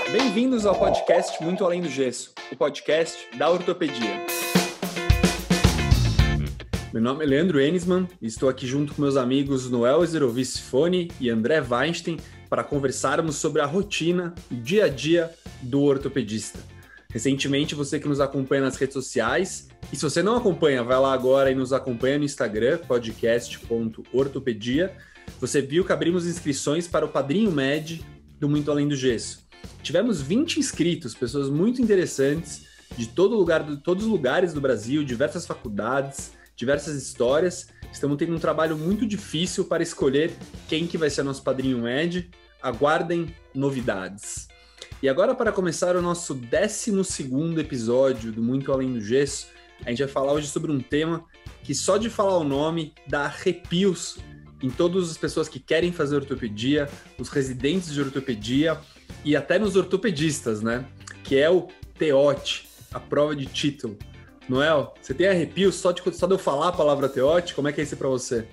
Bem-vindos ao podcast Muito Além do Gesso, o podcast da ortopedia. Meu nome é Leandro Enisman e estou aqui junto com meus amigos Noel Ezerovic-Foni e André Weinstein para conversarmos sobre a rotina, o dia a dia do ortopedista. Recentemente, você que nos acompanha nas redes sociais, e se você não acompanha, vai lá agora e nos acompanha no Instagram, podcast.ortopedia, você viu que abrimos inscrições para o Padrinho Med do Muito Além do Gesso. Tivemos 20 inscritos, pessoas muito interessantes, de todos os lugares do Brasil, diversas faculdades, diversas histórias. Estamos tendo um trabalho muito difícil para escolher quem que vai ser nosso Padrinho Med. Aguardem novidades. E agora, para começar o nosso 12º episódio do Muito Além do Gesso, a gente vai falar hoje sobre um tema que só de falar o nome dá arrepios em todas as pessoas que querem fazer ortopedia, os residentes de ortopedia e até nos ortopedistas, né? Que é o TEOT, a prova de título. Noel, você tem arrepios só de eu falar a palavra TEOT? Como é que é isso para você?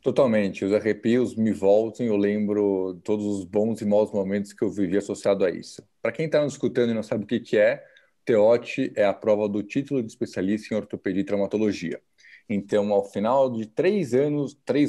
Totalmente. Os arrepios me voltam e eu lembro todos os bons e maus momentos que eu vivi associado a isso. Para quem está nos escutando e não sabe o que é, TEOT é a prova do título de especialista em ortopedia e traumatologia. Então, ao final de 3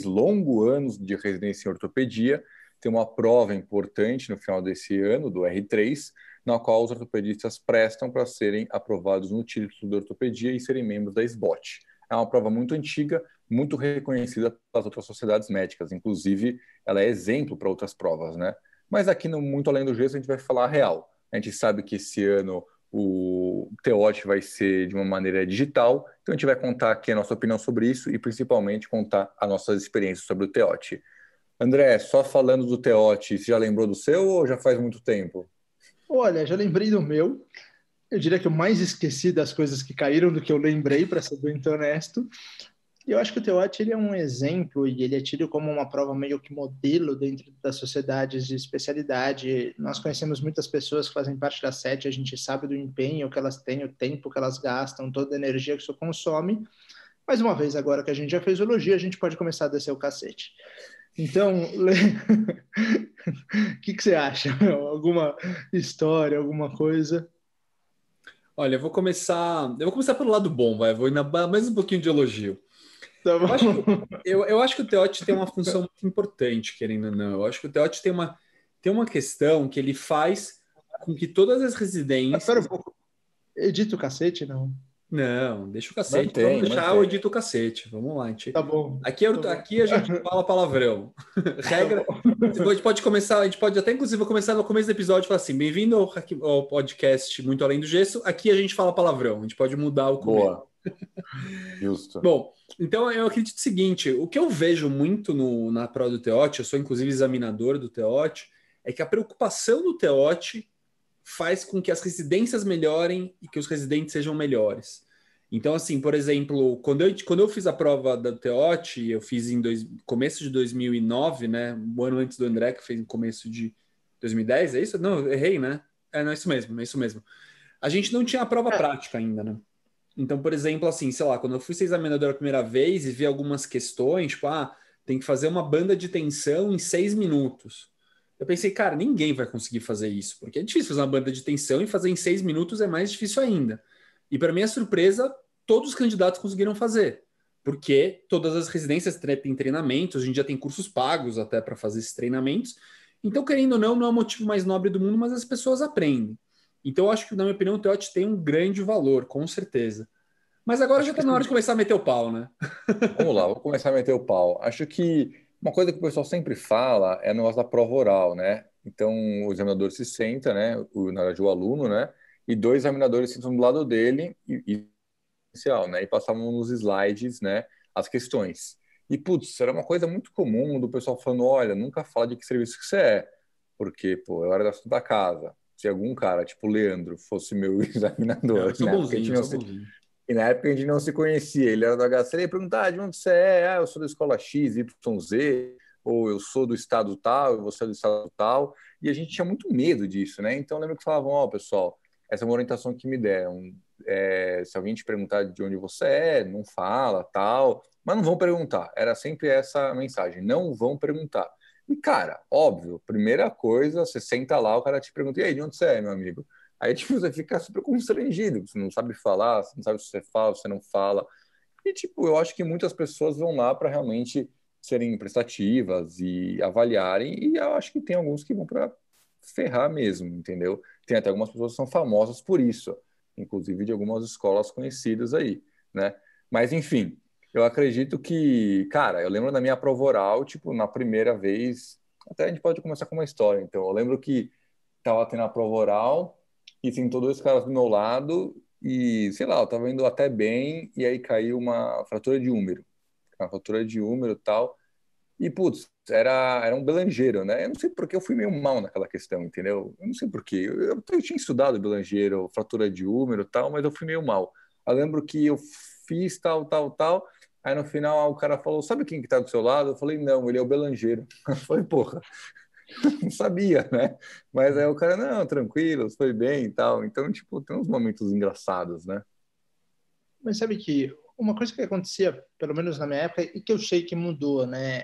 longos anos de residência em ortopedia, tem uma prova importante no final desse ano, do R3, na qual os ortopedistas prestam para serem aprovados no título de ortopedia e serem membros da SBOT. É uma prova muito antiga, muito reconhecida pelas outras sociedades médicas. Inclusive, ela é exemplo para outras provas, né? Mas aqui no Muito Além do Gesso a gente vai falar a real. A gente sabe que esse ano o TEOT vai ser de uma maneira digital, então a gente vai contar aqui a nossa opinião sobre isso e principalmente contar as nossas experiências sobre o TEOT. André, só falando do TEOT, você já lembrou do seu ou já faz muito tempo? Olha, já lembrei do meu. Eu diria que eu mais esqueci das coisas que caíram do que eu lembrei, para ser bem honesto. E eu acho que o TEOT ele é um exemplo e ele é tido como uma prova meio que modelo dentro das sociedades de especialidade. Nós conhecemos muitas pessoas que fazem parte da SET, a gente sabe do empenho que elas têm, o tempo que elas gastam, toda a energia que isso consome. Mais uma vez, agora que a gente já fez o elogio, a gente pode começar a descer o cacete. Então, o que você acha? Alguma história, alguma coisa? Olha, eu vou começar pelo lado bom, vou ir mais um pouquinho de elogio. Tá bom. Eu acho que o TEOT tem uma função muito importante, querendo ou não. Eu acho que o TEOT tem uma questão que ele faz com que todas as residências... Espera um pouco. Edita o cacete, não? Não, deixa o cacete. Mantém, Vamos deixar mantém. o edito o cacete. Vamos lá, gente. Tá bom. Aqui a gente fala palavrão. Regra. A gente pode começar, a gente pode até inclusive começar no começo do episódio e falar assim: bem-vindo ao podcast Muito Além do Gesso. Aqui a gente fala palavrão. A gente pode mudar o começo. Boa. Justo. Bom, então eu acredito o seguinte: o que eu vejo muito na prova do TEOT, eu sou inclusive examinador do TEOT, é que a preocupação do TEOT faz com que as residências melhorem e que os residentes sejam melhores. Então, assim, por exemplo, quando eu fiz a prova da TEOT, eu fiz em começo de 2009, né? Um ano antes do André, que fez no começo de 2010, é isso? Não, eu errei, né? Não, é isso mesmo. A gente não tinha a prova prática ainda, né? Então, por exemplo, assim, sei lá, quando eu fui ser examinador a primeira vez e vi algumas questões, tipo, tem que fazer uma banda de tensão em 6 minutos. Eu pensei, cara, ninguém vai conseguir fazer isso, porque é difícil fazer uma banda de tensão e fazer em 6 minutos é mais difícil ainda. E para minha surpresa, todos os candidatos conseguiram fazer, porque todas as residências têm treinamentos, hoje em dia tem cursos pagos até para fazer esses treinamentos. Então, querendo ou não, não é o motivo mais nobre do mundo, mas as pessoas aprendem. Então, eu acho que, na minha opinião, o TEOT tem um grande valor, com certeza. Mas agora já está na hora de começar a meter o pau, né? Vamos lá, vou começar a meter o pau. Acho que uma coisa que o pessoal sempre fala é o negócio da prova oral, né? Então, o examinador se senta, né? Na verdade, o aluno, né? E 2 examinadores sentam do lado dele né? E passavam nos slides, né? As questões. E, putz, era uma coisa muito comum do pessoal falando, olha, nunca fala de que serviço que você é, porque, pô, é hora da Santa Casa. Se algum cara, tipo o Leandro, fosse meu examinador, Eu sou né? bonzinho, eu sou bonzinho. E na época a gente não se conhecia, ele era do HC, e perguntava de onde você é, eu sou da escola X, Y, Z, ou eu sou do estado tal, e você é do estado tal, e a gente tinha muito medo disso, né? Então eu lembro que falavam, pessoal, essa é uma orientação que me deram, se alguém te perguntar de onde você é, não fala, tal, mas não vão perguntar, era sempre essa mensagem, não vão perguntar. E, cara, óbvio, primeira coisa, você senta lá, o cara te pergunta, e aí, de onde você é, meu amigo? Aí, tipo, você fica super constrangido, você não sabe falar, você não sabe se você fala, se você não fala. E, tipo, eu acho que muitas pessoas vão lá para realmente serem prestativas e avaliarem, e eu acho que tem alguns que vão para ferrar mesmo, entendeu? Tem até algumas pessoas que são famosas por isso, inclusive de algumas escolas conhecidas aí, né? Mas, enfim, eu acredito que, cara, eu lembro da minha prova oral, tipo, na primeira vez, até a gente pode começar com uma história. Então, eu lembro que tava tendo a prova oral e sentou dois caras do meu lado e, sei lá, eu tava indo até bem e aí caiu uma fratura de úmero. Uma fratura de úmero e tal. E, putz, era um belangeiro, né? Eu não sei porque eu fui meio mal naquela questão, entendeu? Eu não sei por quê. Eu tinha estudado belangeiro, fratura de úmero e tal, mas eu fui meio mal. Eu lembro que eu fiz tal, tal, tal. Aí no final o cara falou: Sabe quem que tá do seu lado? Eu falei: Não, ele é o belangeiro. Eu falei: Porra, não sabia, né? Mas aí o cara: Não, tranquilo, foi bem e tal. Então, tipo, tem uns momentos engraçados, né? Mas sabe que uma coisa que acontecia, pelo menos na minha época, e que eu sei que mudou, né?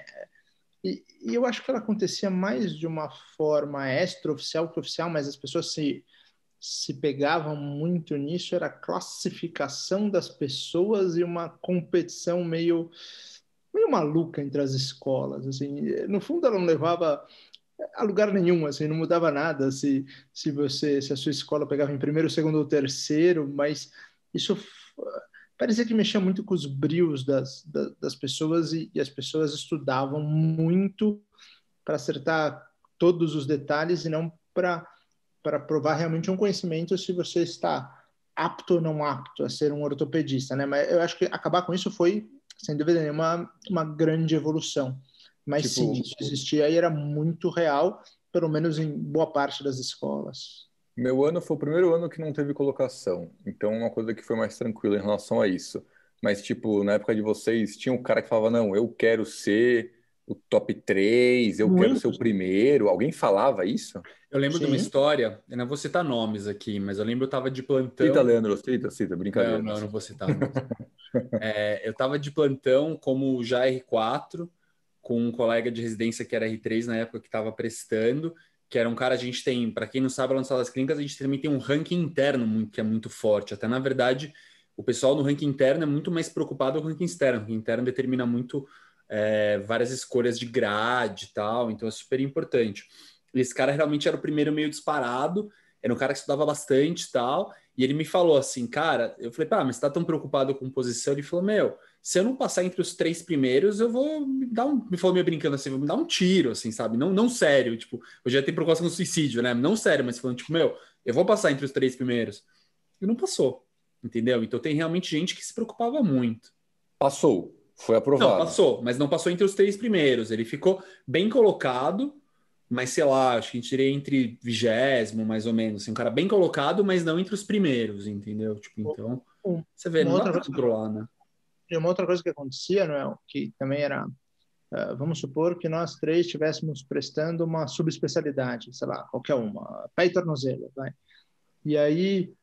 E eu acho que ela acontecia mais de uma forma extraoficial que oficial, mas as pessoas se pegavam muito nisso, era a classificação das pessoas e uma competição meio maluca entre as escolas, assim. No fundo, ela não levava a lugar nenhum, assim, não mudava nada se a sua escola pegava em primeiro, segundo ou terceiro, mas isso parecia que mexia muito com os brios das pessoas e as pessoas estudavam muito para acertar todos os detalhes e não para provar realmente um conhecimento se você está apto ou não apto a ser um ortopedista, né? Mas eu acho que acabar com isso foi, sem dúvida nenhuma, uma grande evolução. Mas sim, Tipo, isso existia e era muito real, pelo menos em boa parte das escolas. meu ano foi o primeiro ano que não teve colocação, então uma coisa que foi mais tranquila em relação a isso. Mas, tipo, na época de vocês, tinha um cara que falava, não, eu quero ser o top 3, eu quero ser o Muitos, primeiro. Alguém falava isso? Eu lembro de uma sim. história, eu não vou citar nomes aqui, mas eu lembro eu estava de Cita, plantão. Leandro, cita, Não, brincadeira. não, eu não vou citar. Não vou citar. Eu estava de plantão como já R4, com um colega de residência que era R3 na época que estava prestando, que era um cara, a gente tem, para quem não sabe, lá nas salas clínicas, a gente também tem um ranking interno que é muito forte. Até na verdade, o pessoal no ranking interno é muito mais preocupado com o ranking externo. O ranking interno determina muito várias escolhas de grade e tal, então é super importante. E esse cara realmente era o primeiro meio disparado, era um cara que estudava bastante e tal, e ele me falou assim, cara, eu falei, pá, mas você tá tão preocupado com posição? Ele falou, meu, se eu não passar entre os 3 primeiros, eu vou me dar um. Me falou meio brincando assim, vou me dar um tiro, assim, sabe? Não, não sério, tipo, eu já tenho preocupação com suicídio, né? Não sério, mas falando, tipo, meu, eu vou passar entre os 3 primeiros. E não passou, entendeu? Então tem realmente gente que se preocupava muito. Passou, foi Não, aprovado. passou, mas não passou entre os 3 primeiros. Ele ficou bem colocado, mas sei lá, acho que a gente diria entre 20º, mais ou menos. Assim, um cara bem colocado, mas não entre os primeiros, entendeu? Tipo, então, você vê, Uma não dá outra pra coisa, controlar, né? uma outra coisa que acontecia, Noel, que também era, vamos supor que nós três estivéssemos prestando uma subespecialidade, sei lá, qualquer uma, pé e tornozelo, vai. E aí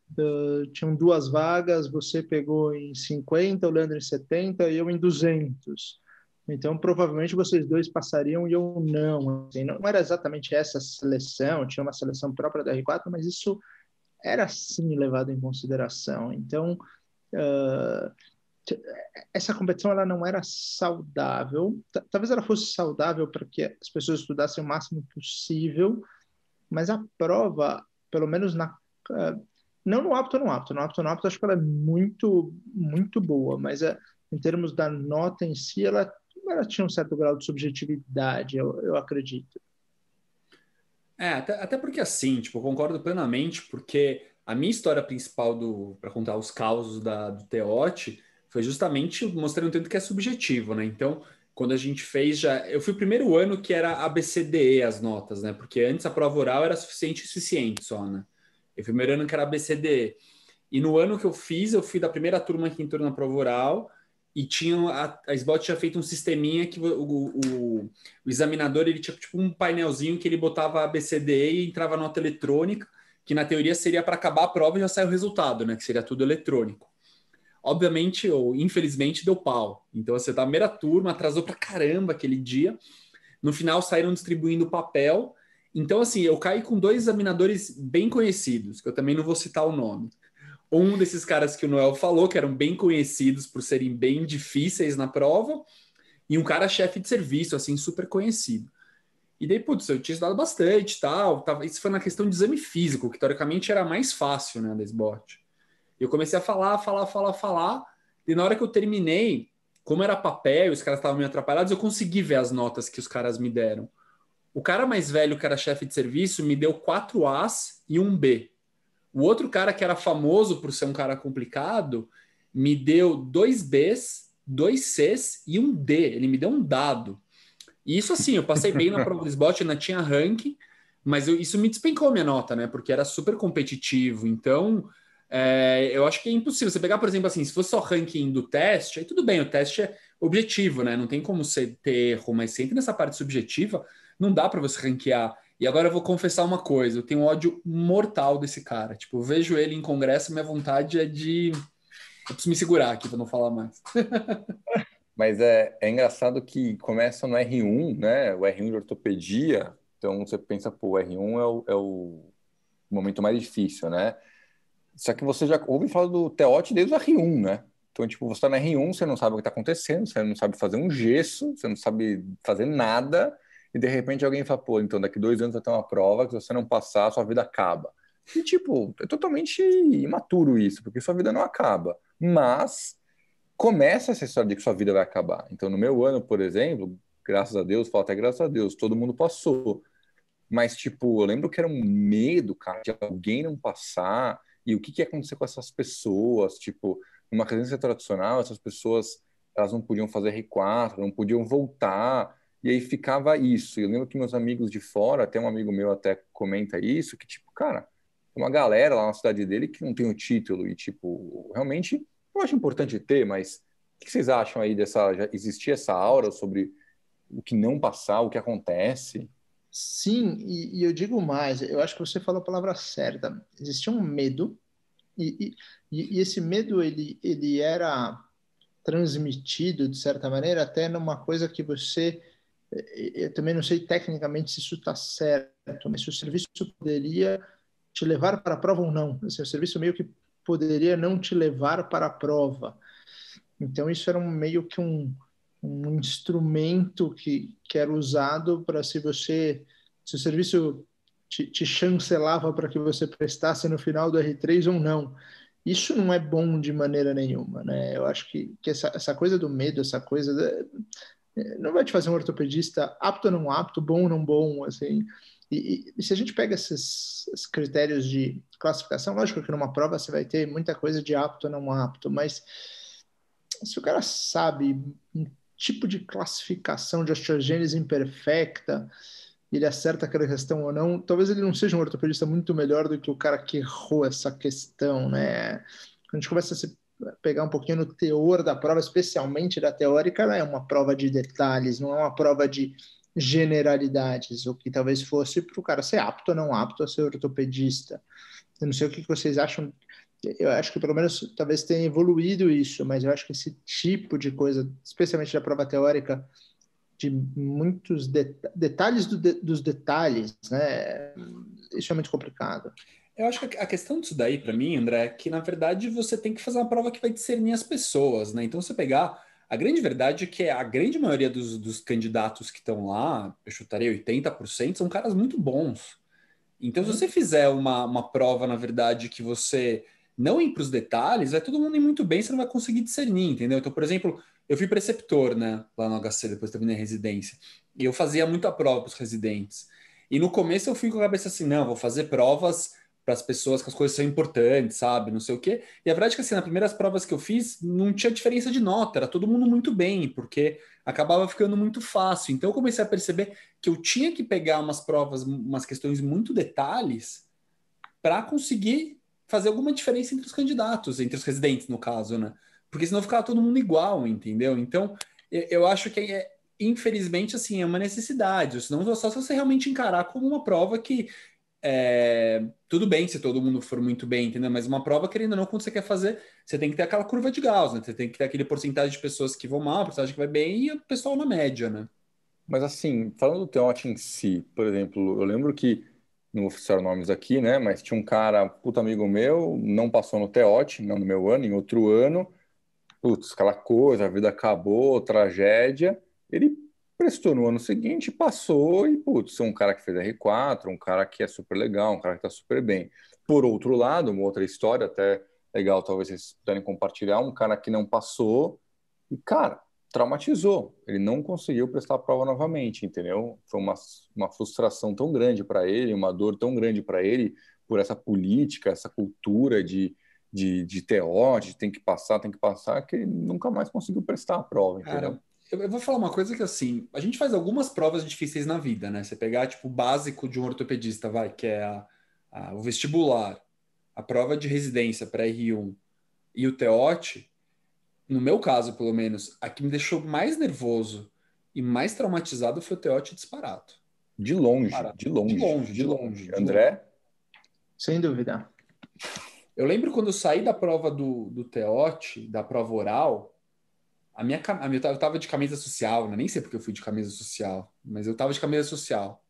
tinham duas vagas, você pegou em 50, o Leandro em 70 e eu em 200. Então, provavelmente vocês dois passariam e eu não. Assim, não era exatamente essa seleção, tinha uma seleção própria da R4, mas isso era sim levado em consideração. Então, uh, essa competição ela não era saudável. Talvez ela fosse saudável para que as pessoas estudassem o máximo possível, mas a prova, pelo menos não no apto, no apto acho que ela é muito, muito boa, mas em termos da nota em si, ela tinha um certo grau de subjetividade, eu acredito. Até porque assim, tipo, eu concordo plenamente, porque a minha história principal para contar os causos do Teote foi justamente mostrando tanto que é subjetivo, né? Então, quando a gente fez já. Eu fui o primeiro ano que era ABCDE as notas, né? Porque antes a prova oral era suficiente e suficiente só, né? Eu fui o primeiro ano que era ABCDE. E no ano que eu fui da primeira turma que entrou na prova oral e tinha a SBOT tinha feito um sisteminha que o examinador ele tinha tipo um painelzinho que ele botava a ABCDE e entrava nota eletrônica, que na teoria seria para acabar a prova e já sair o resultado, né? Que seria tudo eletrônico. Obviamente, ou infelizmente, deu pau. Então, você tá na primeira turma, atrasou pra caramba aquele dia. no final saíram distribuindo papel. Então, assim, eu caí com 2 examinadores bem conhecidos, que eu também não vou citar o nome. Um desses caras que o Noel falou, que eram bem conhecidos por serem bem difíceis na prova, e um cara chefe de serviço, assim, super conhecido. E daí, putz, eu tinha estudado bastante, tal, isso foi na questão de exame físico, que teoricamente era mais fácil, né, da SBOT. Eu comecei a falar, e na hora que eu terminei, como era papel, os caras estavam meio atrapalhados, eu consegui ver as notas que os caras me deram. O cara mais velho, que era chefe de serviço, me deu 4 As e 1 B. O outro cara, que era famoso por ser um cara complicado, me deu 2 Bs, 2 Cs e 1 D. Ele me deu um dado. E isso, assim, eu passei bem na prova do SBOT, ainda tinha ranking, mas isso me despencou minha nota, né? Porque era super competitivo. Então, eu acho que é impossível. Você pegar, por exemplo, assim, se fosse só ranking do teste, aí tudo bem, o teste é objetivo, né? Não tem como você ter erro, mas sempre nessa parte subjetiva, não dá para você ranquear. E agora eu vou confessar uma coisa, eu tenho um ódio mortal desse cara. Tipo, eu vejo ele em congresso, minha vontade é de... Eu preciso me segurar aqui para não falar mais. Mas é engraçado que começa no R1, né? O R1 de ortopedia. Então você pensa, pô, o R1 é o momento mais difícil, né? Só que você já ouve falar do TEOT desde o R1, né? Então, tipo, você tá no R1, você não sabe o que tá acontecendo, você não sabe fazer um gesso, você não sabe fazer nada, e de repente alguém fala, pô, então daqui 2 anos vai ter uma prova que se você não passar, sua vida acaba. E, tipo, é totalmente imaturo isso, porque sua vida não acaba. Mas começa essa história de que sua vida vai acabar. Então, no meu ano, por exemplo, graças a Deus, falo até graças a Deus, todo mundo passou. Mas, tipo, eu lembro que era um medo, cara, de alguém não passar e o que que ia acontecer com essas pessoas. Tipo, numa residência tradicional, essas pessoas, elas não podiam fazer R4, não podiam voltar, e aí ficava isso. Eu lembro que meus amigos de fora, até um amigo meu até comenta isso, que, tipo, cara, tem uma galera lá na cidade dele que não tem o título e, tipo, realmente, eu acho importante ter, mas o que vocês acham aí dessa, já existia essa aura sobre o que não passar, o que acontece? Sim, e eu digo mais, eu acho que você falou a palavra certa. Existia um medo, e esse medo ele era transmitido, de certa maneira, até numa coisa que você. Eu também não sei tecnicamente se isso está certo, mas se o serviço poderia te levar para a prova ou não. Assim, o serviço meio que poderia não te levar para a prova. Então, isso era meio que um instrumento que era usado para se o serviço te chancelava para que você prestasse no final do R3 ou não. Isso não é bom de maneira nenhuma, né? Eu acho que essa coisa do medo, essa coisa não vai te fazer um ortopedista apto ou não apto, bom ou não bom, assim. E se a gente pega esses critérios de classificação, lógico que numa prova você vai ter muita coisa de apto ou não apto, mas se o cara sabe um tipo de classificação de osteogênese imperfecta, ele acerta aquela questão ou não, talvez ele não seja um ortopedista muito melhor do que o cara que errou essa questão, né? Quando a gente começa a se pegar um pouquinho no teor da prova, especialmente da teórica, ela é uma prova de detalhes, não é uma prova de generalidades, o que talvez fosse para o cara ser apto ou não apto a ser ortopedista. Eu não sei o que vocês acham. Eu acho que pelo menos talvez tenha evoluído isso, mas eu acho que esse tipo de coisa, especialmente da prova teórica, de muitos detalhes dos detalhes, né? Isso é muito complicado. Eu acho que a questão disso daí, para mim, André, é que na verdade você tem que fazer uma prova que vai discernir as pessoas, né? Então, você pegar. A grande verdade é que a grande maioria dos candidatos que estão lá, eu chutaria 80%, são caras muito bons. Então, se você fizer uma prova, na verdade, que você não ir para os detalhes, vai todo mundo ir muito bem, você não vai conseguir discernir, entendeu? Então, por exemplo, eu fui preceptor, né, lá no HC, depois de ter vindo em residência, e eu fazia muita prova para os residentes. E no começo eu fui com a cabeça assim, não, vou fazer provas para as pessoas que as coisas são importantes, sabe, não sei o quê. E a verdade é que, assim, nas primeiras provas que eu fiz, não tinha diferença de nota, era todo mundo muito bem, porque acabava ficando muito fácil. Então, eu comecei a perceber que eu tinha que pegar umas provas, umas questões muito detalhes, para conseguir fazer alguma diferença entre os candidatos, entre os residentes, no caso, né? Porque senão ficava todo mundo igual, entendeu? Então, eu acho que, infelizmente, assim, é uma necessidade. Senão, só se você realmente encarar como uma prova que tudo bem se todo mundo for muito bem, entendeu? Mas uma prova, querendo ou não, quando você quer fazer, você tem que ter aquela curva de Gauss, né? Você tem que ter aquele porcentagem de pessoas que vão mal, porcentagem que vai bem e o pessoal na média, né? Mas assim, falando do Teote em si, por exemplo, eu lembro que, não vou citar nomes aqui, né? Mas tinha um cara, puta amigo meu, não passou no Teote, não no meu ano, em outro ano. Putz, aquela coisa, a vida acabou, tragédia. Ele prestou no ano seguinte, passou e, putz, é um cara que fez R4, um cara que é super legal, um cara que tá super bem. Por outro lado, uma outra história até legal, talvez vocês puderem compartilhar, um cara que não passou e, cara, traumatizou. Ele não conseguiu prestar a prova novamente, entendeu? Foi uma frustração tão grande para ele, uma dor tão grande para ele por essa política, essa cultura de TO, de tem que passar, que ele nunca mais conseguiu prestar a prova, entendeu? Cara, eu vou falar uma coisa que assim, a gente faz algumas provas difíceis na vida, né? Você pegar, tipo, o básico de um ortopedista, vai, que é o vestibular, a prova de residência para R1 e o TEOT, no meu caso, pelo menos, a que me deixou mais nervoso e mais traumatizado foi o TEOT disparado. De longe, Disparado. de De longe, longe, de de longe. longe, de longe. André? Sem dúvida. Eu lembro quando eu saí da prova do TEOT, da prova oral, eu tava de camisa social, né? Nem sei porque eu fui de camisa social, mas eu tava de camisa social.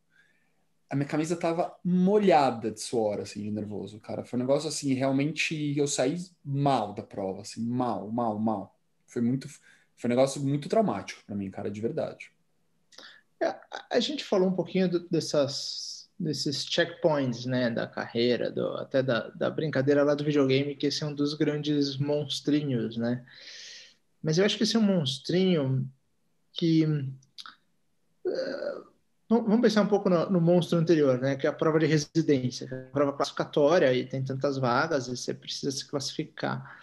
A minha camisa tava molhada de suor, assim, de nervoso, cara. Foi um negócio assim, realmente eu saí mal da prova, assim, mal, mal, mal. Foi um negócio muito traumático pra mim, cara, de verdade. A gente falou um pouquinho desses checkpoints, né, da carreira, até da brincadeira lá do videogame, que esse é um dos grandes monstrinhos, né? Mas eu acho que esse é um monstrinho que vamos pensar um pouco no monstro anterior, né? Que é a prova de residência, que é a prova classificatória e tem tantas vagas e você precisa se classificar.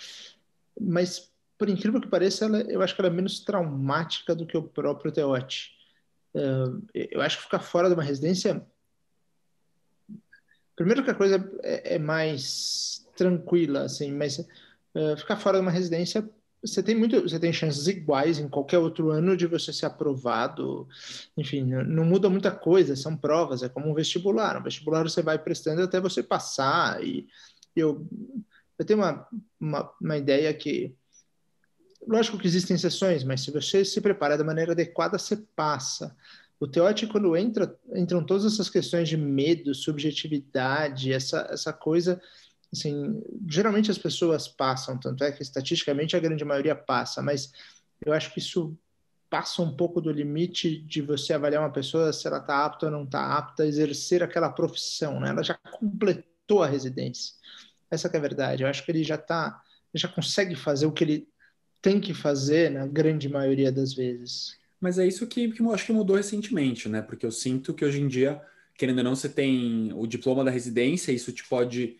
Mas, por incrível que pareça, eu acho que ela é menos traumática do que o próprio TEOT. Eu acho que ficar fora de uma residência, primeiro que a coisa é mais tranquila, assim, mas ficar fora de uma residência você tem chances iguais em qualquer outro ano de você ser aprovado. Enfim, não muda muita coisa, são provas, é como um vestibular. Um vestibular você vai prestando até você passar. E eu, eu tenho uma ideia que, lógico que existem exceções, mas se você se prepara da maneira adequada, você passa. O TEOT, quando entram todas essas questões de medo, subjetividade, essa coisa, assim, geralmente as pessoas passam, tanto é que estatisticamente a grande maioria passa, mas eu acho que isso passa um pouco do limite de você avaliar uma pessoa se ela está apta ou não está apta a exercer aquela profissão, né? Ela já completou a residência. Essa que é a verdade. Eu acho que ele já consegue fazer o que ele tem que fazer na grande maioria das vezes. Mas é isso que eu acho que mudou recentemente, né? Porque eu sinto que hoje em dia, querendo ou não, você tem o diploma da residência, isso te pode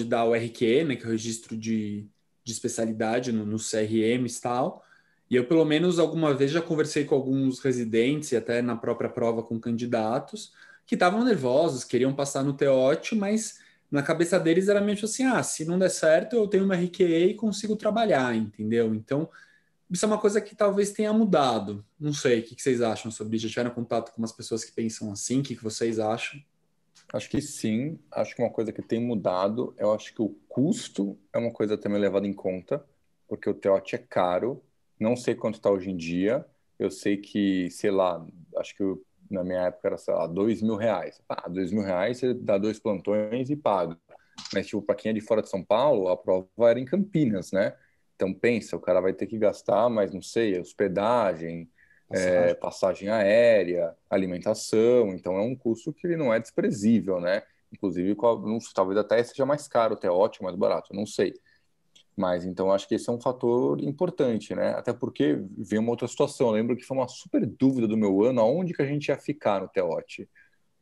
dar o RQ, né? Que é o registro de especialidade no CRMs e tal. E eu, pelo menos, alguma vez já conversei com alguns residentes e até na própria prova com candidatos que estavam nervosos, queriam passar no TEOT, mas na cabeça deles era meio assim, se não der certo, eu tenho uma RQE e consigo trabalhar, entendeu? Então, isso é uma coisa que talvez tenha mudado. Não sei, o que vocês acham sobre isso? Já tiveram contato com umas pessoas que pensam assim? O que vocês acham? Acho que sim. Acho que uma coisa que tem mudado, eu acho que o custo é uma coisa também levada em conta, porque o TEOT é caro. Não sei quanto está hoje em dia. Eu sei que, sei lá, acho que na minha época era, sei lá, R$ 2.000. R$ 2.000 você dá 2 plantões e paga. Mas, tipo, para quem é de fora de São Paulo, a prova era em Campinas, né? Então, pensa, o cara vai ter que gastar, mas não sei, hospedagem, Passagem? passagem aérea, alimentação, então é um custo que ele não é desprezível, né? Inclusive, não sei, talvez até seja mais caro, até ótimo, mais barato, não sei. Mas então acho que esse é um fator importante, né? Até porque veio uma outra situação. Eu lembro que foi uma super dúvida do meu ano aonde que a gente ia ficar no TEOT,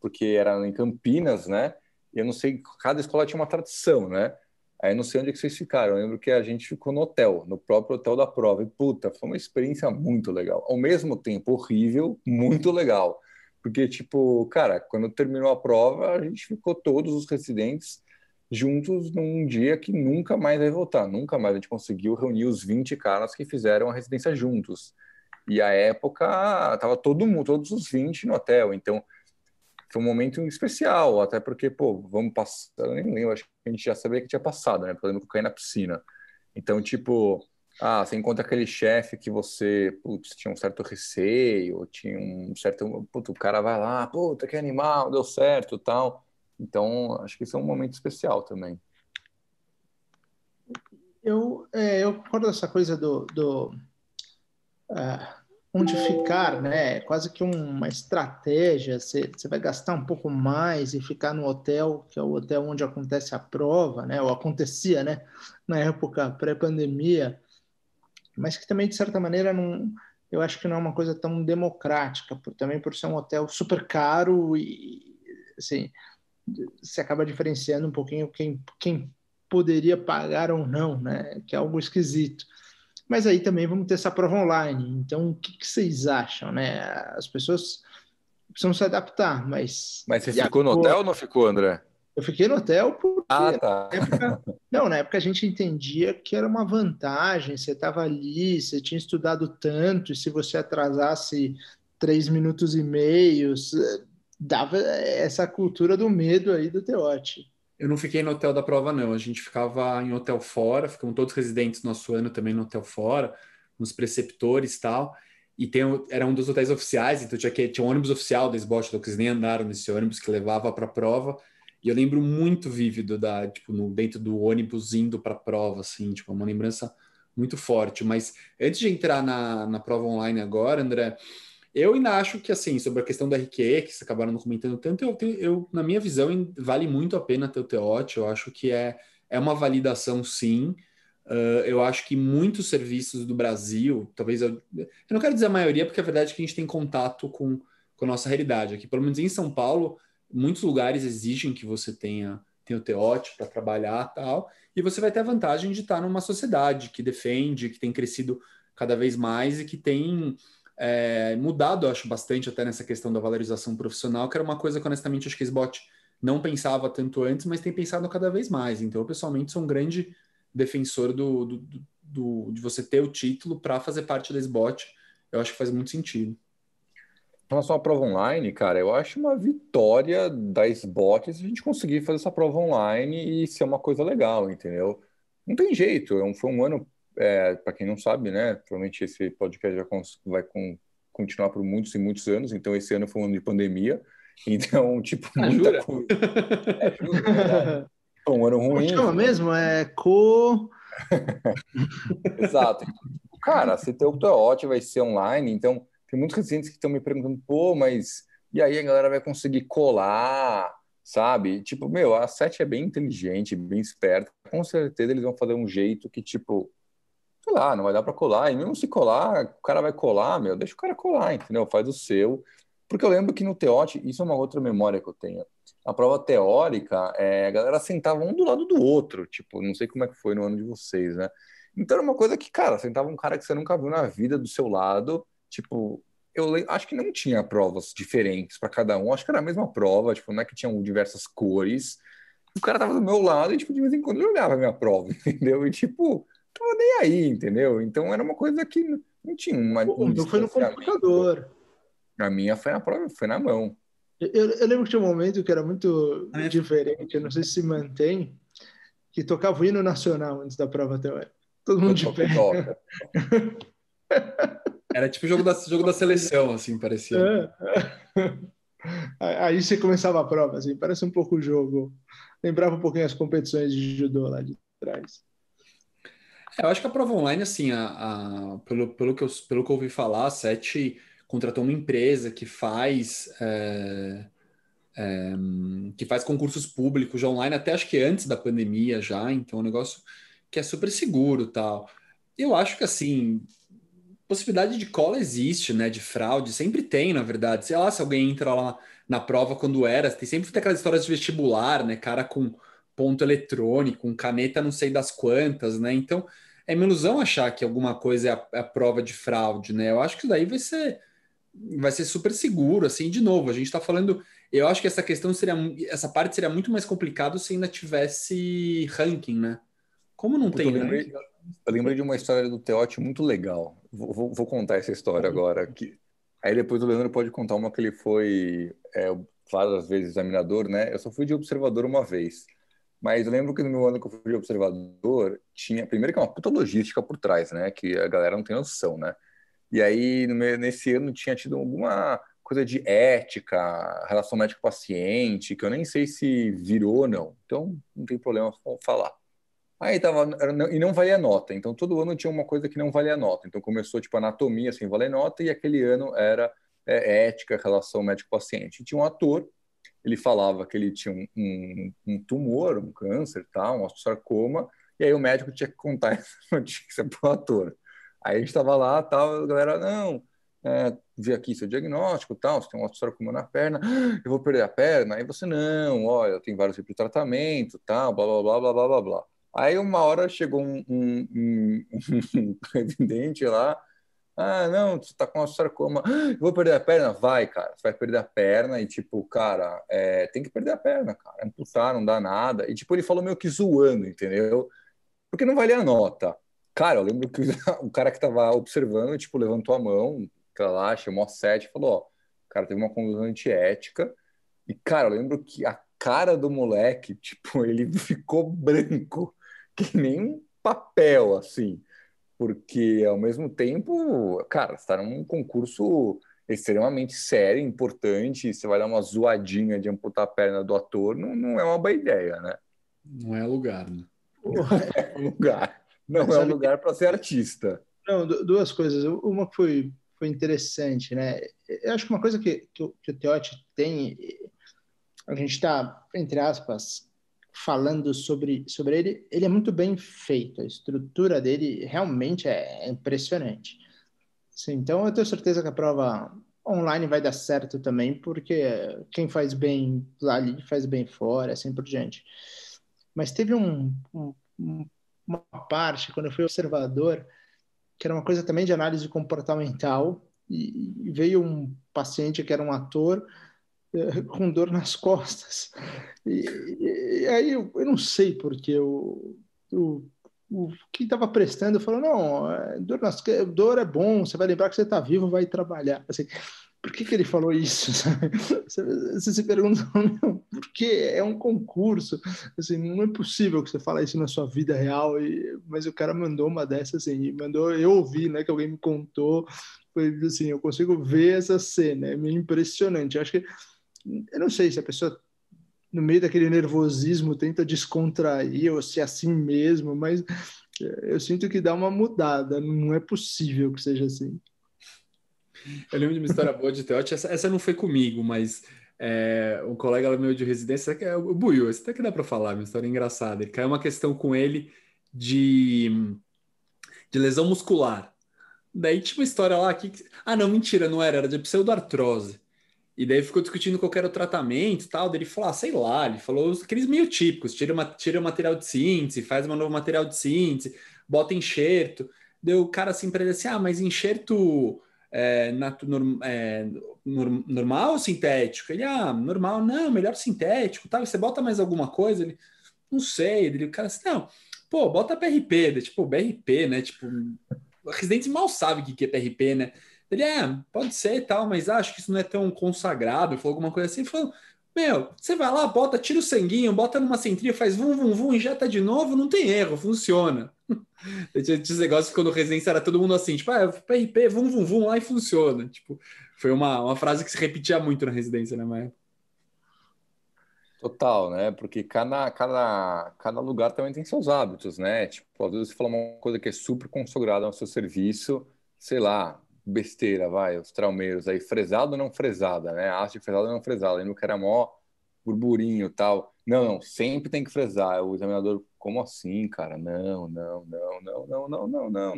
porque era em Campinas, né? E eu não sei, cada escola tinha uma tradição, né? Aí eu não sei onde é que vocês ficaram. Eu lembro que a gente ficou no hotel, no próprio hotel da prova. E puta, foi uma experiência muito legal. Ao mesmo tempo horrível, muito legal. Porque, tipo, cara, quando terminou a prova, a gente ficou todos os residentes juntos num dia que nunca mais vai voltar. Nunca mais a gente conseguiu reunir os 20 caras que fizeram a residência juntos. E a época tava todo mundo, todos os 20 no hotel. Então, foi um momento especial, até porque, pô, vamos passar, eu nem lembro, acho que a gente já sabia que tinha passado, né? Porque eu lembro que eu caí na piscina. Então, tipo, Ah, você encontra aquele chefe que você, putz, tinha um certo receio, ou tinha um certo, putz, o cara vai lá, puta, que animal, deu certo, tal. Então, acho que isso é um momento especial também. Eu concordo dessa coisa onde ficar, né? É quase que uma estratégia. Você vai gastar um pouco mais e ficar no hotel, que é o hotel onde acontece a prova, né? Ou acontecia, né? Na época pré-pandemia, mas que também, de certa maneira, não, eu acho que não é uma coisa tão democrática, também por ser um hotel super caro e, assim, se acaba diferenciando um pouquinho quem poderia pagar ou não, né? Que é algo esquisito. Mas aí também vamos ter essa prova online. Então, o que vocês acham, né? As pessoas precisam se adaptar, mas Mas você e ficou no agora? hotel ou não ficou, André? Eu fiquei no hotel Ah, porque tá. na época, não, na época a gente entendia que era uma vantagem. Você estava ali, você tinha estudado tanto, e se você atrasasse 3 minutos e meio, dava essa cultura do medo aí do Teote. Eu não fiquei no hotel da prova, não. A gente ficava em hotel fora, ficamos todos residentes no nosso ano também no hotel fora, nos preceptores e tal. E era um dos hotéis oficiais, então tinha um ônibus oficial da SBOT, então eles nem andaram nesse ônibus que levava para a prova. E eu lembro muito vívido tipo, dentro do ônibus indo para a prova, assim, tipo, uma lembrança muito forte. Mas antes de entrar na prova online agora, André, eu ainda acho que, assim, sobre a questão da RQE, que vocês acabaram não comentando tanto, na minha visão, vale muito a pena ter o TEOT. Eu acho que é uma validação, sim. Eu acho que muitos serviços do Brasil, talvez eu não quero dizer a maioria, porque a verdade é que a gente tem contato com a nossa realidade. Aqui, pelo menos em São Paulo, muitos lugares exigem que você tenha o TEOT para trabalhar e tal, e você vai ter a vantagem de estar numa sociedade que defende, que tem crescido cada vez mais e que tem mudado, eu acho, bastante até nessa questão da valorização profissional, que era uma coisa que, honestamente, acho que a SBOT não pensava tanto antes, mas tem pensado cada vez mais. Então, eu, pessoalmente, sou um grande defensor de você ter o título para fazer parte da SBOT. Eu acho que faz muito sentido. Em relação à prova online, cara, eu acho uma vitória da SBOT se a gente conseguir fazer essa prova online e ser uma coisa legal, entendeu? Não tem jeito, foi um ano, para quem não sabe, né? Provavelmente esse podcast continuar por muitos e muitos anos, então esse ano foi um ano de pandemia, então, tipo, Ah, muita jura? coisa. Juro, de verdade. Foi um ano Como ruim, chama foi um ano... mesmo? Co. Exato. Cara, se teu TOT vai ser online, então tem muitos residentes que estão me perguntando, pô, mas e aí a galera vai conseguir colar, sabe? Tipo, meu, a Sete é bem inteligente, bem esperta. Com certeza eles vão fazer um jeito que, tipo, sei lá, não vai dar para colar. E mesmo se colar, o cara vai colar, meu, deixa o cara colar, entendeu? Faz o seu. Porque eu lembro que no TEOT, isso é uma outra memória que eu tenho. A prova teórica, a galera sentava um do lado do outro, tipo, não sei como é que foi no ano de vocês, né? Então era uma coisa que, cara, sentava um cara que você nunca viu na vida do seu lado, tipo, acho que não tinha provas diferentes para cada um, acho que era a mesma prova, tipo, não é que tinham diversas cores. O cara tava do meu lado e, tipo, de vez em quando ele olhava a minha prova, entendeu? E, tipo, tava nem aí, entendeu? Então era uma coisa que não tinha O um meu foi no distanciamento. computador. A minha foi na prova, foi na mão. Eu lembro que tinha um momento que era muito A minha diferente, eu não sei se mantém, que tocava o hino nacional antes da prova teórica. Todo mundo de Toca, pé. toca. Era tipo jogo da seleção, assim, parecia. Aí você começava a prova, assim, parece um pouco o jogo. Lembrava um pouquinho as competições de judô lá de trás. Eu acho que a prova online, assim, pelo que eu ouvi falar, a SET contratou uma empresa que faz concursos públicos já online, até acho que antes da pandemia já, então é um negócio que é super seguro e tal. Eu acho que, assim, possibilidade de cola existe, né, de fraude, sempre tem, na verdade. Sei lá, se alguém entra lá na prova quando era, sempre tem aquelas histórias de vestibular, né, cara com ponto eletrônico, com caneta não sei das quantas, né, então é uma ilusão achar que alguma coisa é a prova de fraude, né, eu acho que isso daí vai ser super seguro, assim, de novo, a gente está falando, eu acho que essa parte seria muito mais complicado se ainda tivesse ranking, né, como não Puta, eu tem lembrei, ranking, eu lembrei de uma história do Teote muito legal. Vou contar essa história agora. Aí depois o Leandro pode contar uma que ele foi várias vezes examinador, né? Eu só fui de observador uma vez. Mas eu lembro que no meu ano que eu fui de observador, tinha, primeiro que é uma puta logística por trás, né? Que a galera não tem noção, né? E aí, nesse ano, tinha tido alguma coisa de ética, relação médico-paciente, que eu nem sei se virou ou não. Então, não tem problema falar. Aí tava, e não valia nota. Então, todo ano tinha uma coisa que não valia nota. Então, começou, tipo, anatomia sem valer nota, e aquele ano era ética, relação médico-paciente. E tinha um ator, ele falava que ele tinha um tumor, um câncer, tal, um osteosarcoma, e aí o médico tinha que contar essa notícia pro ator. Aí a gente estava lá, tal, a galera, não, vi aqui seu diagnóstico, tal, você tem um osteosarcoma na perna, eu vou perder a perna. Aí você, não, olha, eu tenho vários tipos de tratamento, tal, blá, blá, blá, blá, blá, blá, blá. Aí uma hora chegou um residente lá, ah, não, você tá com uma sarcoma. Eu vou perder a perna? Vai, cara. Você vai perder a perna e, tipo, cara, tem que perder a perna, cara. Amputar, não dá nada. E, tipo, ele falou meio que zoando, entendeu? Porque não valia a nota. Cara, eu lembro que o cara que tava observando, tipo, levantou a mão, tá lá, chamou a sete, falou, ó, o cara teve uma condução antiética. E, cara, eu lembro que a cara do moleque, tipo, ele ficou branco, que nem um papel, assim, porque ao mesmo tempo, cara, você está num concurso extremamente sério, importante, você vai dar uma zoadinha de amputar a perna do ator, não é uma boa ideia, né? Não é lugar, né? Não é o lugar. Não é o Sabe que, lugar para ser artista. não, duas coisas. Uma que foi interessante, né? Eu acho que uma coisa que o Teotti tem, a gente está, entre aspas, falando sobre ele é muito bem feito. A estrutura dele realmente é impressionante. Sim, então eu tenho certeza que a prova online vai dar certo também, porque quem faz bem lá ali faz bem fora, assim por diante. Mas teve uma parte, quando eu fui observador, que era uma coisa também de análise comportamental, e veio um paciente que era um ator com dor nas costas. E aí eu não sei porque o que estava prestando falou, não, dor é bom, você vai lembrar que você está vivo, vai trabalhar. Assim, por que ele falou isso? Sabe? Você se pergunta, por que é um concurso? Assim, não é possível que você fale isso na sua vida real, mas o cara mandou uma dessas assim, mandou eu ouvir, né, que alguém me contou, foi assim, eu consigo ver essa cena, é meio impressionante. Eu acho que eu não sei se a pessoa, no meio daquele nervosismo, tenta descontrair ou se é assim mesmo, mas eu sinto que dá uma mudada. Não é possível que seja assim. Eu lembro de uma história boa de Teote, essa não foi comigo, mas um colega meu de residência, que é o Buiu, esse até que dá para falar, uma história engraçada. Ele caiu uma questão com ele de lesão muscular. Daí tinha uma história lá que. Ah, não, mentira, não era, era de pseudoartrose. E daí ficou discutindo qual era o tratamento e tal. Daí ele falou, ah, sei lá, ele falou aqueles meio típicos: tira o material de síntese, faz um novo material de síntese, bota enxerto. Deu o cara assim para ele assim: ah, mas enxerto normal ou sintético? Ele, ah, normal, não, melhor sintético, tal. E você bota mais alguma coisa? Ele, não sei. Ele, o cara assim, não, pô, bota PRP, daí, tipo, BRP, né? Tipo, o residente mal sabe o que é PRP, né? Ele, pode ser e tal, mas acho que isso não é tão consagrado. Falou alguma coisa assim. Ele falou, meu, você vai lá, bota, tira o sanguinho, bota numa centria, faz vum, vum, vum, injeta de novo, não tem erro, funciona. Tinha esse negócio que quando residência era todo mundo assim, tipo, PRP, vum, vum, vum, lá e funciona. Tipo, foi uma frase que se repetia muito na residência, né, Maia? Total, né? Porque cada lugar também tem seus hábitos, né? Tipo, às vezes você fala uma coisa que é super consagrada ao seu serviço, sei lá, besteira, vai, os traumeiros aí, fresado ou não fresada, né? Haste fresada ou não fresada, lembro que era mó burburinho e tal. Não, sempre tem que fresar. O examinador, como assim, cara? Não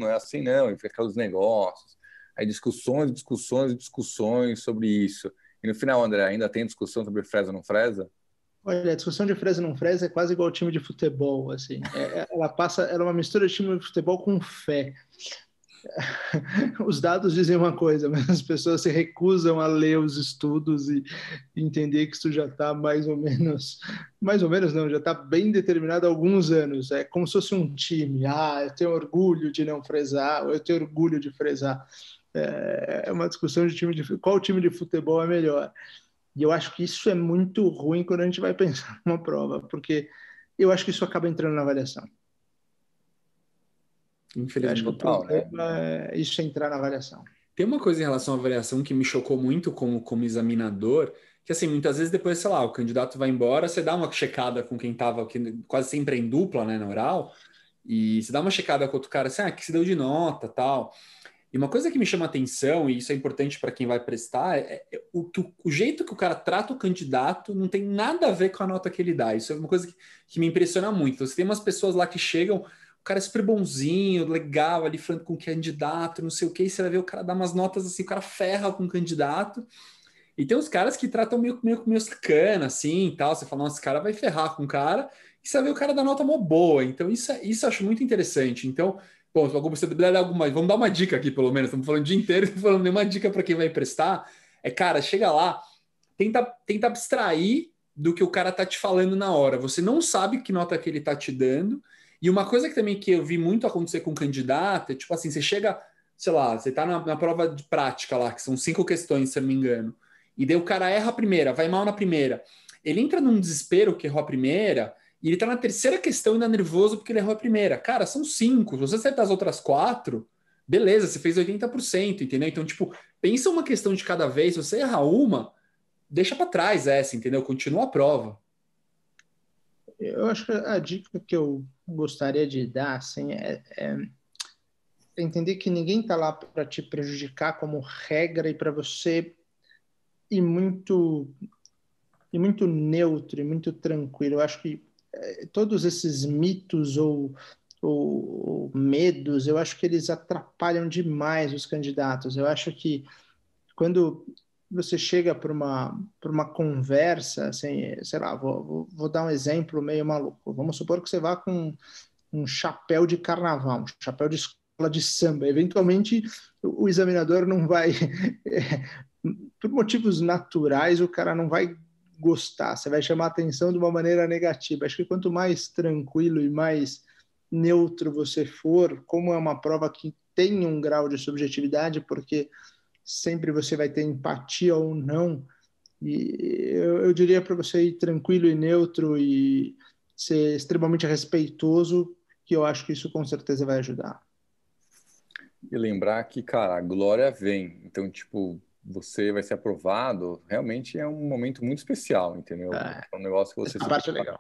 é assim não. E fica aqueles negócios. Aí discussões sobre isso. E no final, André, ainda tem discussão sobre fresa ou não fresa? Olha, a discussão de fresa ou não fresa é quase igual ao time de futebol, assim. Ela é uma mistura de time de futebol com fé. Os dados dizem uma coisa, mas as pessoas se recusam a ler os estudos e entender que isso já está mais ou menos não, já está bem determinado há alguns anos. É como se fosse um time. Ah, eu tenho orgulho de não fresar, ou eu tenho orgulho de fresar. É uma discussão de qual time de futebol é melhor. E eu acho que isso é muito ruim quando a gente vai pensar numa prova, porque eu acho que isso acaba entrando na avaliação. Eu acho que o Infelizmente. problema é isso entrar na avaliação. Tem uma coisa em relação à avaliação que me chocou muito como examinador, que assim, muitas vezes depois, sei lá, o candidato vai embora, você dá uma checada com quem estava quase sempre em dupla, né, na oral, e você dá uma checada com outro cara, assim, que se deu de nota, tal. E uma coisa que me chama atenção, e isso é importante para quem vai prestar, o jeito que o cara trata o candidato não tem nada a ver com a nota que ele dá. Isso é uma coisa que me impressiona muito. Então, você tem umas pessoas lá que chegam, o cara é super bonzinho, legal, ali falando com o candidato, não sei o que, e você vai ver o cara dar umas notas assim, o cara ferra com o candidato. E tem uns caras que tratam meio sacana, assim, e tal. Você fala, nossa, esse cara vai ferrar com o cara, e você vai ver o cara dar nota mó boa. Então, isso eu acho muito interessante. Então, bom, você der alguma, vamos dar uma dica aqui, pelo menos. Estamos falando o dia inteiro, não falando nenhuma dica para quem vai prestar. Cara, chega lá, tenta abstrair do que o cara tá te falando na hora. Você não sabe que nota que ele tá te dando. E uma coisa que também que eu vi muito acontecer com candidato é, tipo assim, você chega, sei lá, você tá na prova de prática lá, que são 5 questões, se eu não me engano. E daí o cara erra a primeira, vai mal na primeira. Ele entra num desespero que errou a primeira, e ele tá na terceira questão ainda nervoso porque ele errou a primeira. Cara, são 5. Se você acertar as outras 4, beleza, você fez 80%, entendeu? Então, tipo, pensa uma questão de cada vez. Se você errar uma, deixa para trás essa, entendeu? Continua a prova. Eu acho que a dica que eu gostaria de dar assim, é entender que ninguém está lá para te prejudicar como regra e para você ir muito neutro e muito tranquilo. Eu acho que todos esses mitos ou medos, eu acho que eles atrapalham demais os candidatos. Eu acho que quando você chega para uma conversa, assim, sei lá, vou dar um exemplo meio maluco. Vamos supor que você vá com um chapéu de carnaval, um chapéu de escola de samba. Eventualmente, o examinador não vai, por motivos naturais, o cara não vai gostar. Você vai chamar a atenção de uma maneira negativa. Acho que quanto mais tranquilo e mais neutro você for, como é uma prova que tem um grau de subjetividade, porque sempre você vai ter empatia ou não, e eu diria para você ir tranquilo e neutro e ser extremamente respeitoso, que eu acho que isso com certeza vai ajudar. E lembrar que, cara, a glória vem. Então, tipo, você vai ser aprovado, realmente é um momento muito especial, entendeu? É um negócio que Essa parte é legal.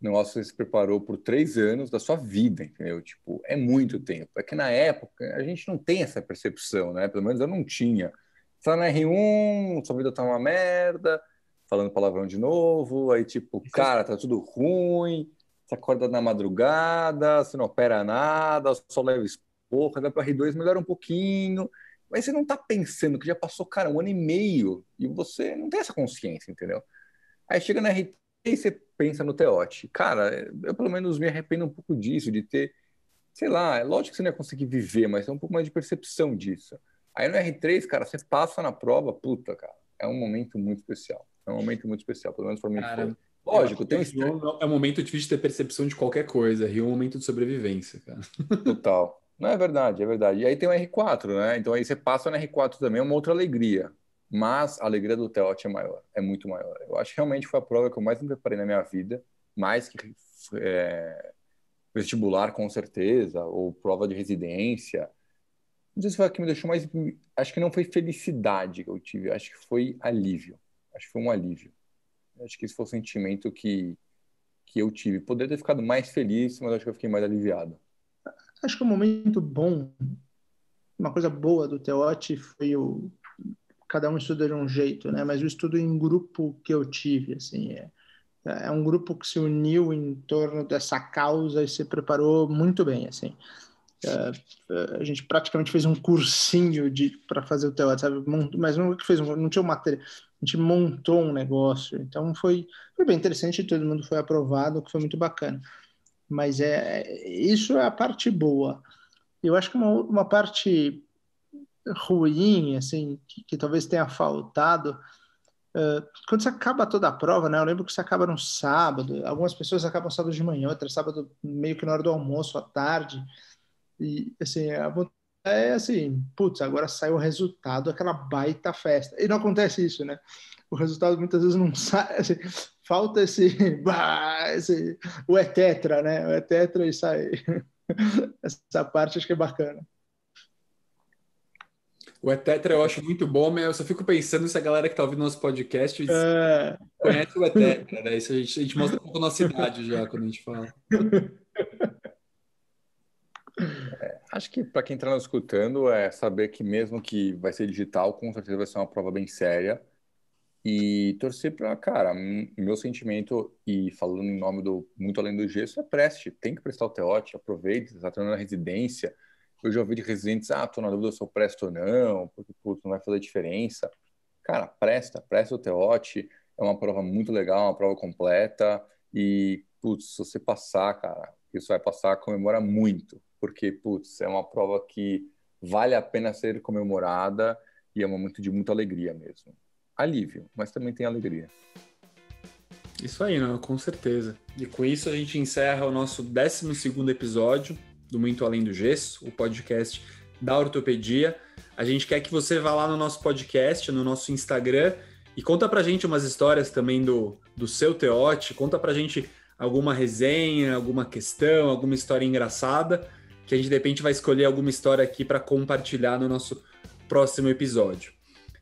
um negócio que você se preparou por 3 anos da sua vida, entendeu? Tipo, é muito tempo. É que na época a gente não tem essa percepção, né? Pelo menos eu não tinha. Você tá na R1, sua vida tá uma merda, falando palavrão de novo, aí tipo, cara, tá tudo ruim, você acorda na madrugada, você não opera nada, só leva esporra, vai para R2, melhora um pouquinho, mas você não tá pensando que já passou, cara, 1 ano e meio, e você não tem essa consciência, entendeu? Aí chega na R3 e você pensa no Teote. Cara, eu pelo menos me arrependo um pouco disso, de ter, sei lá, é lógico que você não ia conseguir viver, mas é um pouco mais de percepção disso. Aí no R3, cara, você passa na prova, puta, cara, é um momento muito especial. É um momento muito especial, pelo menos para mim foi. Lógico, tem um estresse. É um momento difícil de ter percepção de qualquer coisa. Rio é um momento de sobrevivência, cara. Total. Não, é verdade, é verdade. E aí tem o R4, né? Então aí você passa no R4 também, é uma outra alegria. Mas a alegria do Teote é maior, é muito maior. Eu acho que realmente foi a prova que eu mais me preparei na minha vida, mais que vestibular, com certeza, ou prova de residência. Não sei se foi a que me deixou mais. Acho que não foi felicidade que eu tive, acho que foi alívio. Acho que foi um alívio. Acho que esse foi o sentimento que eu tive. Poderia ter ficado mais feliz, mas acho que eu fiquei mais aliviado. Acho que um momento bom, uma coisa boa do Teote foi cada um estuda de um jeito, né? Mas o estudo em grupo que eu tive, assim, é um grupo que se uniu em torno dessa causa e se preparou muito bem, assim. A gente praticamente fez um cursinho para fazer o Teote, sabe? Mas não fez, não tinha matéria, a gente montou um negócio. Então foi bem interessante, todo mundo foi aprovado, que foi muito bacana. Mas isso é a parte boa. Eu acho que uma parte ruim, assim, que talvez tenha faltado, quando você acaba toda a prova, né? Eu lembro que você acaba no sábado, algumas pessoas acabam sábado de manhã, outras sábado meio que na hora do almoço, à tarde, e assim, é assim, putz, agora sai o resultado, aquela baita festa. E não acontece isso, né? O resultado muitas vezes não sai, assim, falta o tetra, né? O tetra e sai. Essa parte acho que é bacana. O Etetra eu acho muito bom, mas eu só fico pensando se a galera que tá ouvindo nosso podcast conhece o Etetra, né? Isso a gente mostra um pouco a nossa idade já quando a gente fala. Acho que para quem está nos escutando é saber que mesmo que vai ser digital, com certeza vai ser uma prova bem séria. E torcer para, cara, meu sentimento, e falando em nome do Muito Além do Gesso, é preste. Tem que prestar o TEOT, aproveite, está treinando na residência. Eu já ouvi de residentes, tô na dúvida se eu presto ou não, porque, putz, não vai fazer diferença. Cara, presta o TEOT, é uma prova muito legal, uma prova completa, e, putz, se você passar, cara, isso vai passar, comemora muito, porque, putz, é uma prova que vale a pena ser comemorada e é um momento de muita alegria mesmo. Alívio, mas também tem alegria. Isso aí, não, com certeza. E com isso a gente encerra o nosso 12º episódio do Muito Além do Gesso, o podcast da ortopedia. A gente quer que você vá lá no nosso podcast, no nosso Instagram, e conta pra gente umas histórias também do seu TEOT, conta pra gente alguma resenha, alguma questão, alguma história engraçada, que a gente de repente vai escolher alguma história aqui para compartilhar no nosso próximo episódio.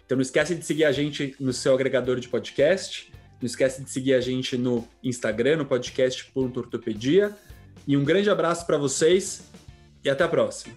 Então não esquece de seguir a gente no seu agregador de podcast, não esquece de seguir a gente no Instagram, no podcast.ortopedia. E um grande abraço para vocês e até a próxima.